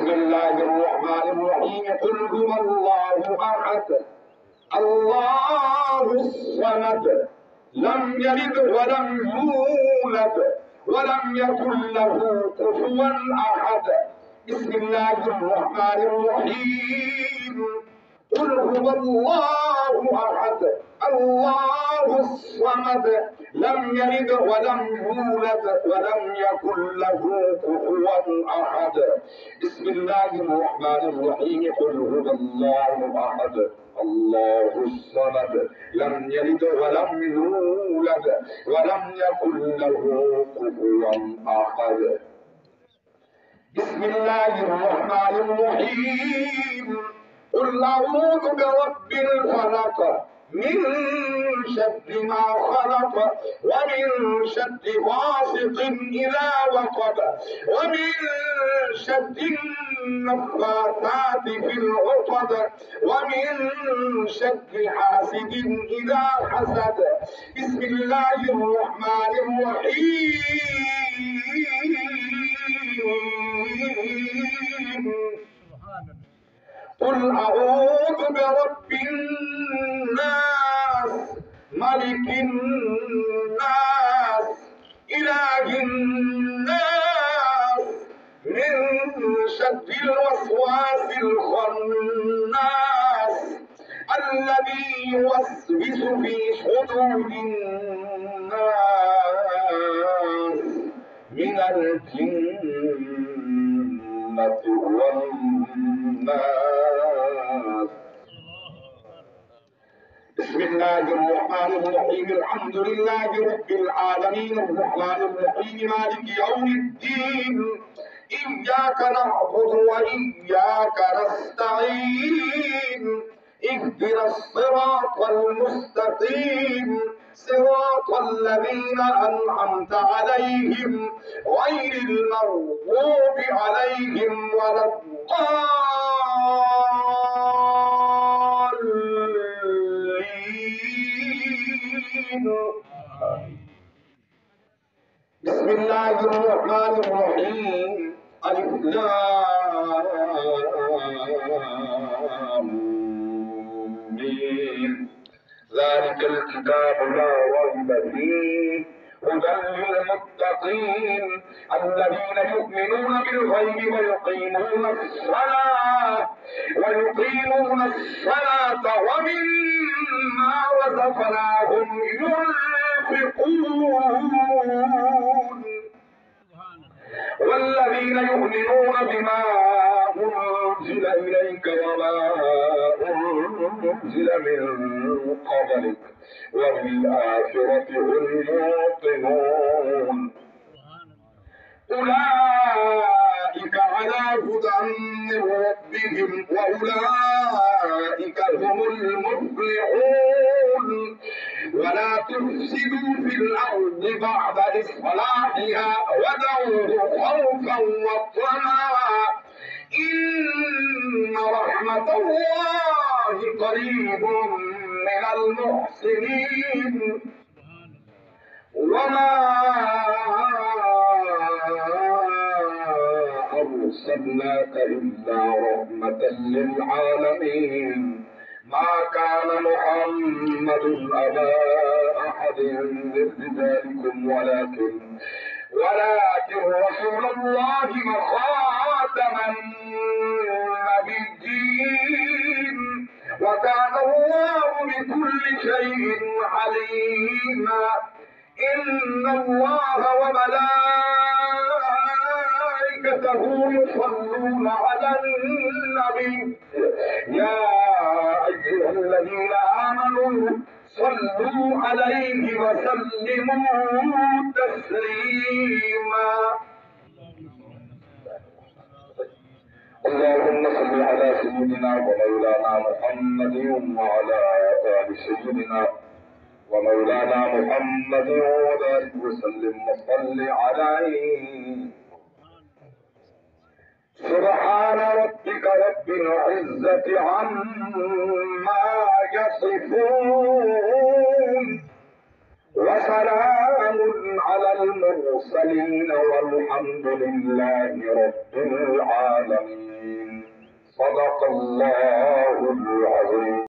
بسم الله الرحمن الرحيم قل هو الله أحد الله الصمد لم يلد ولم يولد ولم يكن له كفوا أحد بسم الله الرحمن الرحيم قل هو الله أحد الله الصمد لم يلد ولم يولد ولم يكن له كفوا أحد بسم الله الرحمن الرحيم قل هو الله أحد الله الصمد لم يلد ولم يولد ولم يكن له كفوا أحد بسم الله الرحمن الرحيم قل أعوذ برب الفلق من شر ما خلق ومن شر غاسق إذا وقب ومن شر النفاثات في العقد ومن شر حاسد إذا حسد بسم الله الرحمن الرحيم قل أعوذ برب الناس ملك الناس إله الناس من شر الوسواس الخناس الذي يوسوس في صدور الناس من الجنة والناس بسم الله الرحمن الرحيم الحمد لله رب العالمين الرحمن الرحيم مالك يوم الدين إياك نعبد وإياك نستعين اهدنا الصراط المستقيم صراط الذين أنعمت عليهم غير المغضوب عليهم ولا الضالين بسم الله الرحمن الرحيم ألف لام ميم ذلك الكتاب لا ريب فيه هدى للمتقين الذين يؤمنون بالغيب ويقيمون الصلاة ومما رزقناهم ينفقون والذين يؤمنون بما أنزل إليك وما أنزل من قبلك وبالآخرة هم يوقنون أولئك على هدى من ربهم وأولئك هم المفلحون ولا تفسدوا في الأرض بعد إصلاحها ودعوه خوفا وطمعا إن رحمة الله قريب من المحسنين وما أرسلناك إلا رحمة للعالمين ما كان محمد أبا أحد من رجالكم ولكن رسول الله وخاتم النبيين وكان الله بكل شيء عليما إن الله وملائكته يصلون على النبي يا أيها الذين آمنوا صلوا عليه وسلموا تسليما اللهم صل على سيدنا ومولانا محمد وعلى آل سيدنا ومولانا محمد وبارك وسلم وصل عليه سبحان ربك رب العزة عما يصفون وسلام على المرسلين والحمد لله رب العالمين. صدق الله العظيم.